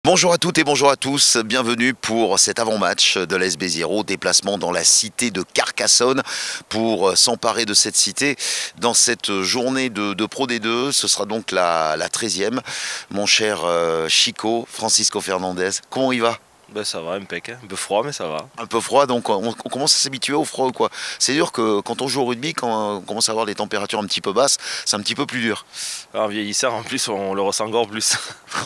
Bonjour à toutes et bonjour à tous, bienvenue pour cet avant-match de l'AS Béziers, déplacement dans la cité de Carcassonne pour s'emparer de cette cité dans cette journée de Pro D2. Ce sera donc la 13e. Mon cher Chico, Francisco Fernandez, comment il va? Ben ça va, impec, hein. Un peu froid mais ça va. Un peu froid, donc on commence à s'habituer au froid ou quoi? C'est dur que quand on joue au rugby, quand on commence à avoir des températures un petit peu basses, c'est un petit peu plus dur. En vieillissant, en plus, on le ressent encore plus.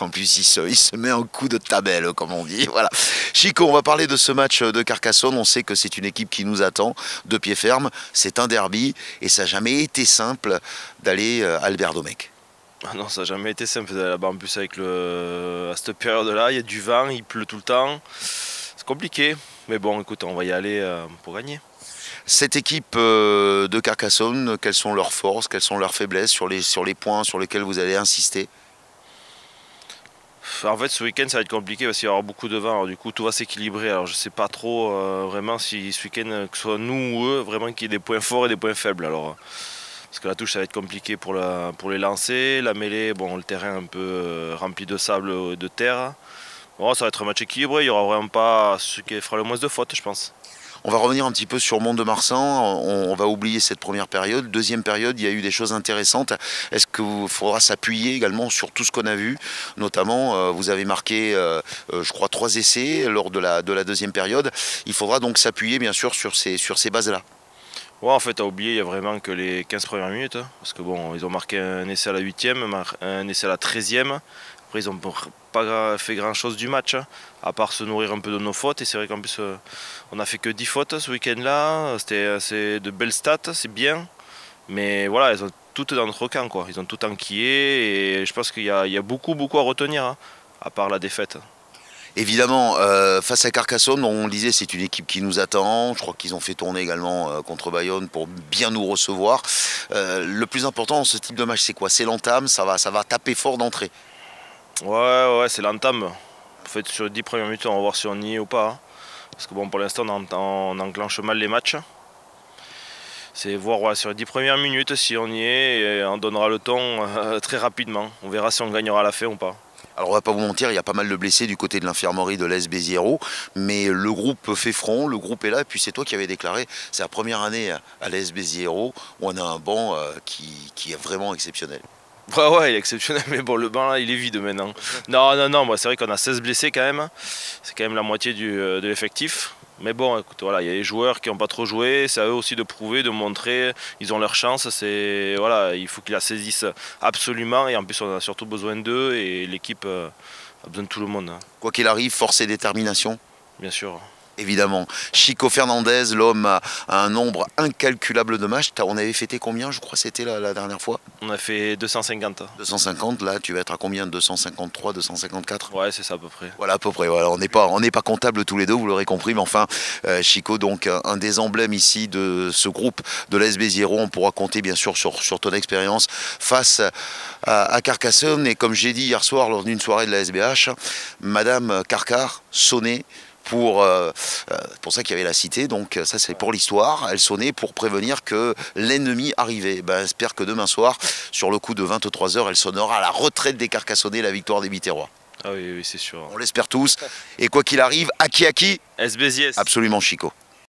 En plus, il se met un coup de tabelle, comme on dit. Voilà. Chico, on va parler de ce match de Carcassonne. On sait que c'est une équipe qui nous attend de pied ferme. C'est un derby et ça n'a jamais été simple d'aller à Albert Domecq. Ah non, ça n'a jamais été simple d'aller là-bas. En plus, avec à cette période-là, il y a du vent, il pleut tout le temps. C'est compliqué. Mais bon, écoute, on va y aller pour gagner. Cette équipe de Carcassonne, quelles sont leurs forces, quelles sont leurs faiblesses sur les points sur lesquels vous allez insister? En fait, ce week-end, ça va être compliqué parce qu'il va y avoir beaucoup de vent. Alors, du coup, tout va s'équilibrer. Alors, je ne sais pas trop vraiment si ce week-end, que ce soit nous ou eux, vraiment qu'il y ait des points forts et des points faibles. Alors, parce que la touche, ça va être compliqué pour les lancer. La mêlée, bon, le terrain un peu rempli de sable et de terre. Bon, ça va être un match équilibré. Il n'y aura vraiment pas ce qui fera le moins de fautes, je pense. On va revenir un petit peu sur Mont-de-Marsan, on va oublier cette première période. Deuxième période, il y a eu des choses intéressantes. Est-ce qu'il faudra s'appuyer également sur tout ce qu'on a vu? Notamment, vous avez marqué, je crois, 3 essais lors de la deuxième période. Il faudra donc s'appuyer, bien sûr, sur ces bases-là. Ouais, en fait, à oublier, il y a vraiment que les 15 premières minutes. Parce que bon, ils ont marqué un essai à la 8e, un essai à la 13e. Après, ils n'ont pas fait grand-chose du match, à part se nourrir un peu de nos fautes. Et c'est vrai qu'en plus, on n'a fait que 10 fautes ce week-end-là. C'est de belles stats, c'est bien. Mais voilà, elles ont toutes dans notre camp, quoi. Ils ont tout enquillé. Et je pense qu'il y a beaucoup à retenir, hein, à part la défaite. Évidemment, face à Carcassonne, on le disait, c'est une équipe qui nous attend. Je crois qu'ils ont fait tourner également contre Bayonne pour bien nous recevoir. Le plus important dans ce type de match, c'est quoi? C'est l'entame, ça va taper fort d'entrée. Ouais, c'est l'entame. En fait, sur les 10 premières minutes, on va voir si on y est ou pas, hein. Parce que bon, pour l'instant, on enclenche mal les matchs. C'est voir sur les 10 premières minutes si on y est, et on donnera le ton très rapidement. On verra si on gagnera à la fin ou pas. Alors on va pas vous mentir, il y a pas mal de blessés du côté de l'infirmerie de l'AS Béziers, mais le groupe fait front, le groupe est là, et puis c'est toi qui avais déclaré, c'est la première année à l'AS Béziers où on a un banc qui est vraiment exceptionnel. Ouais, il est exceptionnel, mais bon, le banc là, il est vide maintenant. Non, moi, c'est vrai qu'on a 16 blessés quand même. C'est quand même la moitié de l'effectif. Mais bon, écoute, voilà, il y a les joueurs qui n'ont pas trop joué. C'est à eux aussi de prouver, de montrer. Ils ont leur chance. Voilà, il faut qu'ils la saisissent absolument. Et en plus, on a surtout besoin d'eux. Et l'équipe a besoin de tout le monde, hein. Quoi qu'il arrive, force et détermination. Bien sûr. Évidemment. Chico Fernandez, l'homme a un nombre incalculable de matchs. On avait fêté combien, je crois, c'était la dernière fois? On a fait 250. 250, là, tu vas être à combien? 253, 254? Ouais, c'est ça à peu près. Voilà, à peu près. Voilà. On n'est pas comptables tous les deux, vous l'aurez compris. Mais enfin, Chico, donc, un des emblèmes ici de ce groupe de l'AS Béziers. On pourra compter, bien sûr, sur ton expérience face à Carcassonne. Et comme j'ai dit hier soir, lors d'une soirée de la SBH, Madame Carcar sonnait pour ça qu'il y avait la cité, donc ça c'est pour l'histoire. Elle sonnait pour prévenir que l'ennemi arrivait. J'espère que demain soir, sur le coup de 23 h, elle sonnera à la retraite des Carcassonnais, la victoire des Biterrois. Ah oui, c'est sûr. On l'espère tous. Et quoi qu'il arrive, à qui? AS Béziers. Absolument, Chico.